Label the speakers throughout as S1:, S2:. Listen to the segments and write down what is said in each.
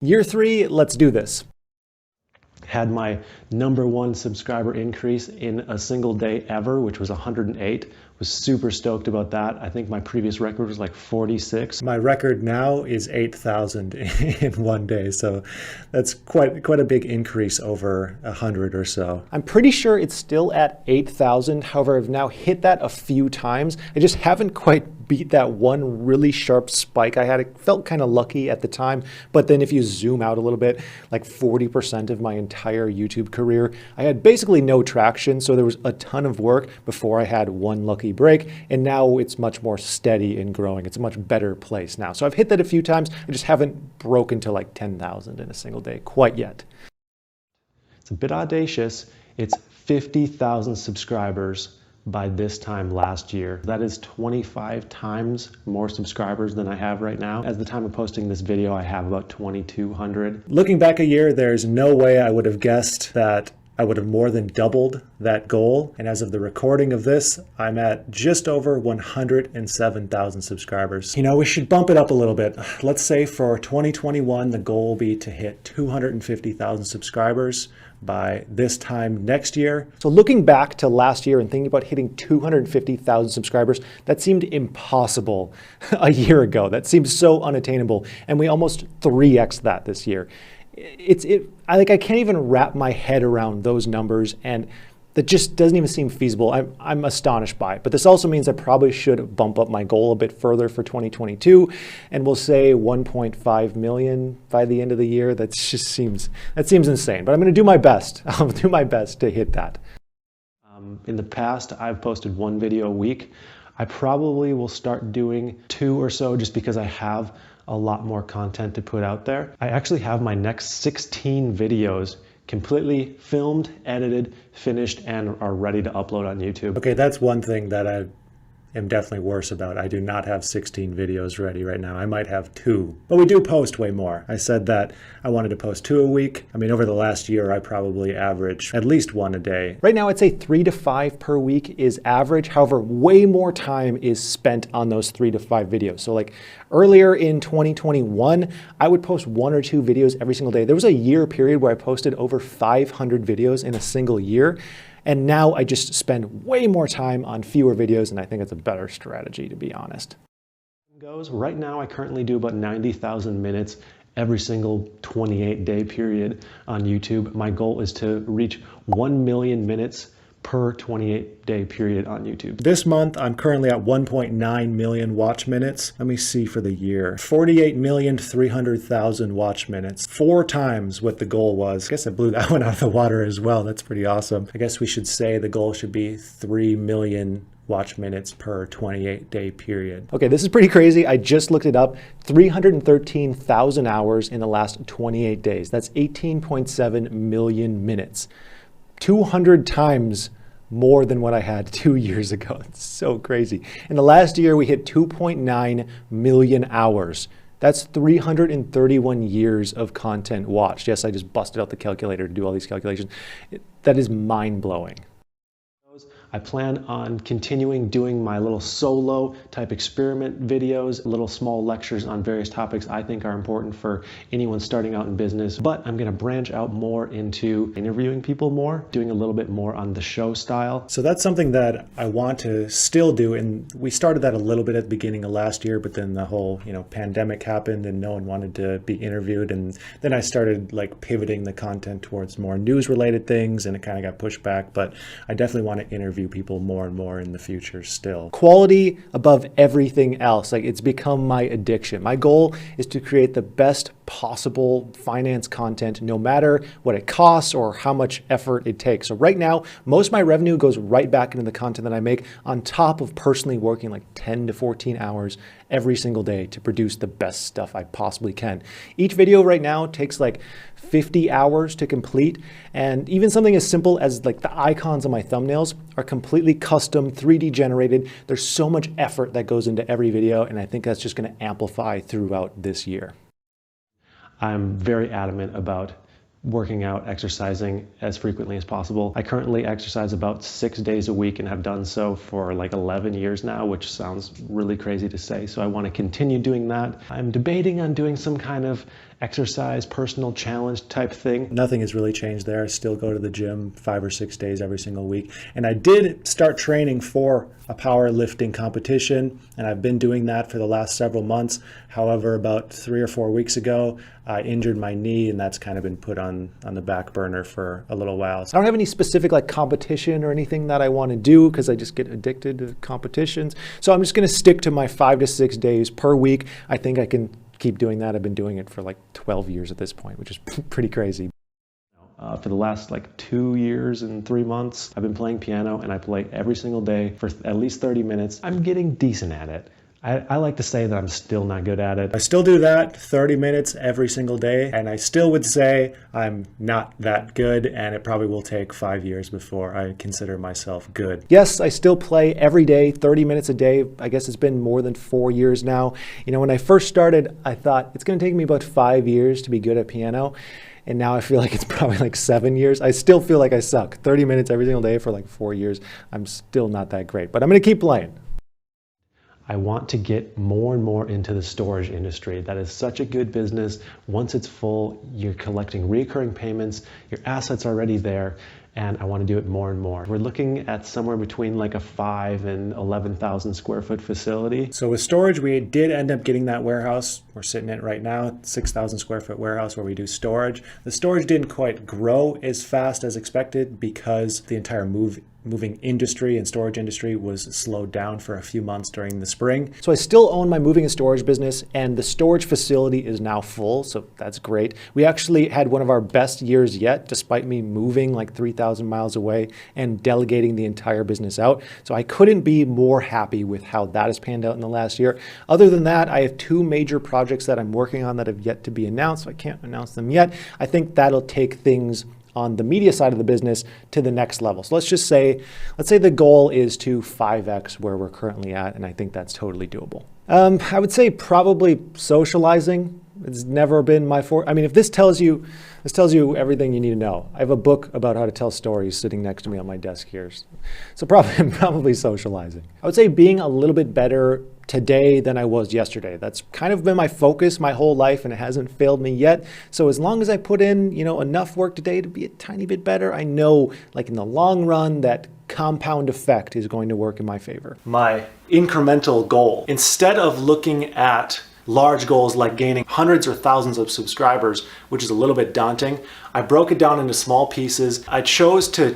S1: Year 3, let's do this.
S2: Had my #1 subscriber increase in a single day ever, which was 108. Was super stoked about that. I think my previous record was like 46.
S1: My record now is 8,000 in one day, so that's quite a big increase over 100 or so. I'm pretty sure it's still at 8,000. However, I've now hit that a few times. I just haven't quite beat that one really sharp spike I had. It felt kind of lucky at the time, but then if you zoom out a little bit, like 40% of my entire YouTube career, I had basically no traction, so there was a ton of work before I had one lucky break, and now it's much more steady and growing. It's a much better place now. So I've hit that a few times. I just haven't broken to like 10,000 in a single day quite yet.
S2: It's a bit audacious. It's 50,000 subscribers by this time last year. That is 25 times more subscribers than I have right now. At the time of posting this video, I have about 2,200.
S1: Looking back a year, there's no way I would have guessed that I would have more than doubled that goal. And as of the recording of this, I'm at just over 107,000 subscribers. You know, we should bump it up a little bit. Let's say for 2021, the goal will be to hit 250,000 subscribers by this time next year. So looking back to last year and thinking about hitting 250,000 subscribers, that seemed impossible a year ago. That seemed so unattainable. And we almost 3x that this year. I can't even wrap my head around those numbers, and that just doesn't even seem feasible. I'm astonished by it. But this also means I probably should bump up my goal a bit further for 2022, and we'll say 1.5 million by the end of the year. That seems insane, but I'm going to do my best. I'll do my best to hit that.
S2: In the past, I've posted one video a week. I probably will start doing 2 or so just because I have a lot more content to put out there. I actually have my next 16 videos completely filmed, edited, finished, and are ready to upload on YouTube.
S1: Okay, that's one thing that I am definitely worse about. I do not have 16 videos ready right now. I might have 2, but we do post way more. I said that I wanted to post 2 a week. I mean, over the last year, I probably average at least 1 a day. Right now, I'd say 3 to 5 per week is average. However, way more time is spent on those 3 to 5 videos. So like earlier in 2021, I would post 1 or 2 videos every single day. There was a year period where I posted over 500 videos in a single year. And now I just spend way more time on fewer videos, and I think it's a better strategy, to be honest.
S2: Right now, I currently do about 90,000 minutes every single 28-day period on YouTube. My goal is to reach 1 million minutes per 28-day period on YouTube.
S1: This month, I'm currently at 1.9 million watch minutes. Let me see for the year. 48,300,000 watch minutes. 4 times what the goal was. I guess I blew that one out of the water as well. That's pretty awesome. I guess we should say the goal should be 3 million watch minutes per 28-day period. Okay, this is pretty crazy. I just looked it up. 313,000 hours in the last 28 days. That's 18.7 million minutes. 200 times more than what I had 2 years ago. It's so crazy. In the last year, we hit 2.9 million hours. That's 331 years of content watched. Yes, I just busted out the calculator to do all these calculations. That is mind-blowing.
S2: I plan on continuing doing my little solo type experiment videos, little small lectures on various topics I think are important for anyone starting out in business. But I'm going to branch out more into interviewing people more, doing a little bit more on the show style.
S1: So that's something that I want to still do. And we started that a little bit at the beginning of last year, but then the whole, pandemic happened and no one wanted to be interviewed. And then I started like pivoting the content towards more news related things, and it kind of got pushed back. But I definitely want to interview people more and more in the future still. Quality above everything else. Like, it's become my addiction. My goal is to create the best possible finance content, no matter what it costs or how much effort it takes. So right now, most of my revenue goes right back into the content that I make, on top of personally working like 10 to 14 hours every single day to produce the best stuff I possibly can. Each video right now takes like 50 hours to complete, and even something as simple as like the icons on my thumbnails are completely custom, 3D generated. There's so much effort that goes into every video, and I think that's just going to amplify throughout this year.
S2: I'm very adamant about working out, exercising as frequently as possible. I currently exercise about 6 days a week and have done so for like 11 years now, which sounds really crazy to say. So I want to continue doing that. I'm debating on doing some kind of exercise, personal challenge type thing.
S1: Nothing has really changed there. I still go to the gym 5 or 6 days every single week. And I did start training for a powerlifting competition, and I've been doing that for the last several months. However, about 3 or 4 weeks ago, I injured my knee, and that's kind of been put on the back burner for a little while. So I don't have any specific like competition or anything that I want to do because I just get addicted to competitions. So I'm just going to stick to my 5 to 6 days per week. I think I can keep doing that. I've been doing it for like 12 years at this point, which is pretty crazy.
S2: For the last like 2 years and 3 months, I've been playing piano, and I play every single day for at least 30 minutes. I'm getting decent at it. I like to say that I'm still not good at it.
S1: I still do that 30 minutes every single day, and I still would say I'm not that good, and it probably will take 5 years before I consider myself good. Yes, I still play every day, 30 minutes a day. I guess it's been more than 4 years now. You know, when I first started, I thought it's going to take me about 5 years to be good at piano. And now I feel like it's probably like 7 years. I still feel like I suck. 30 minutes every single day for like 4 years. I'm still not that great, but I'm going to keep playing.
S2: I want to get more and more into the storage industry. That is such a good business. Once it's full, you're collecting recurring payments, your assets are already there, and I want to do it more and more. We're looking at somewhere between like a 5 and 11,000 square foot facility.
S1: So with storage, we did end up getting that warehouse. We're sitting in it right now, 6,000 square foot warehouse where we do storage. The storage didn't quite grow as fast as expected because the entire moving industry and storage industry was slowed down for a few months during the spring. So I still own my moving and storage business, and the storage facility is now full, so that's great. We actually had one of our best years yet, despite me moving like 3,000 miles away and delegating the entire business out. So I couldn't be more happy with how that has panned out in the last year. Other than that, I have 2 major projects that I'm working on that have yet to be announced, so I can't announce them yet. I think that'll take things on the media side of the business to the next level. So let's say the goal is to 5x where we're currently at, and I think that's totally doable. I would say probably socializing. It's never been my forte. I mean, if this tells you everything you need to know. I have a book about how to tell stories sitting next to me on my desk here. So probably socializing. I would say being a little bit better today than I was yesterday. That's kind of been my focus my whole life, and it hasn't failed me yet. So as long as I put in, enough work today to be a tiny bit better, I know like in the long run that compound effect is going to work in my favor. My incremental goal, instead of looking at large goals like gaining hundreds or thousands of subscribers, which is a little bit daunting, I broke it down into small pieces. I chose to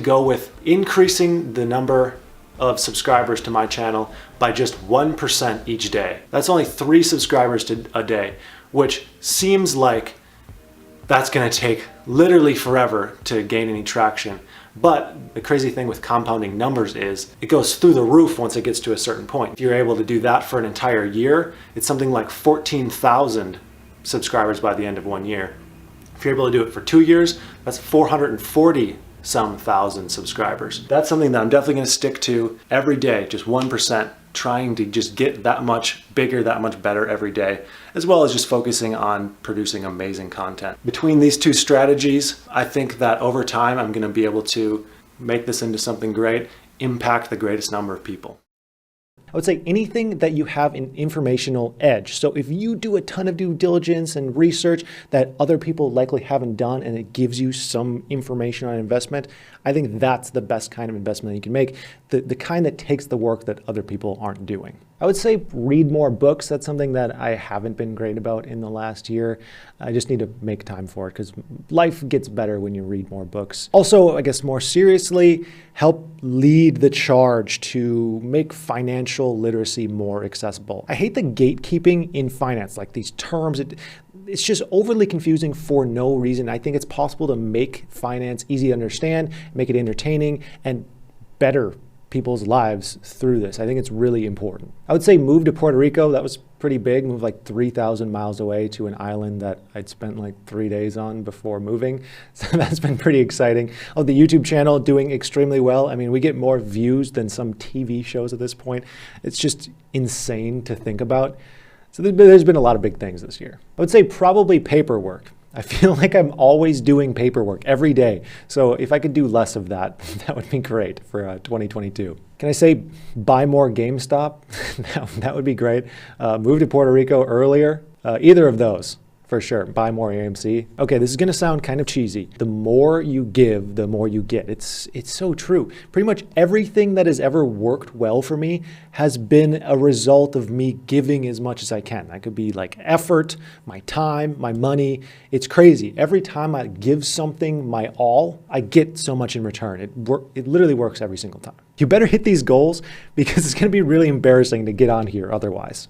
S1: go with increasing the number of subscribers to my channel by just 1% each day. That's only 3 subscribers a day, which seems like that's gonna take literally forever to gain any traction. But the crazy thing with compounding numbers is it goes through the roof once it gets to a certain point. If you're able to do that for an entire year, it's something like 14,000 subscribers by the end of 1 year. If you're able to do it for 2 years, that's 440 some thousand subscribers. That's something that I'm definitely going to stick to every day, just 1%, trying to just get that much bigger, that much better every day, as well as just focusing on producing amazing content. Between these 2 strategies, I think that over time, I'm going to be able to make this into something great, impact the greatest number of people. I would say anything that you have an informational edge. So if you do a ton of due diligence and research that other people likely haven't done, and it gives you some information on investment, I think that's the best kind of investment that you can make, the kind that takes the work that other people aren't doing. I would say read more books. That's something that I haven't been great about in the last year. I just need to make time for it because life gets better when you read more books. Also, I guess more seriously, help lead the charge to make financial literacy more accessible. I hate the gatekeeping in finance, like these terms. It's just overly confusing for no reason. I think it's possible to make finance easy to understand, make it entertaining, and better people's lives through this. I think it's really important. I would say move to Puerto Rico. That was pretty big. Moved like 3,000 miles away to an island that I'd spent like 3 days on before moving. So that's been pretty exciting. Oh, the YouTube channel doing extremely well. I mean, we get more views than some TV shows at this point. It's just insane to think about. So there's been a lot of big things this year. I would say probably paperwork. I feel like I'm always doing paperwork every day. So if I could do less of that, that would be great for 2022. Can I say buy more GameStop? That would be great. Move to Puerto Rico earlier. Either of those. For sure. Buy more AMC. Okay, this is going to sound kind of cheesy. The more you give, the more you get. It's so true. Pretty much everything that has ever worked well for me has been a result of me giving as much as I can. That could be like effort, my time, my money. It's crazy. Every time I give something my all, I get so much in return. It literally works every single time. You better hit these goals because it's going to be really embarrassing to get on here otherwise.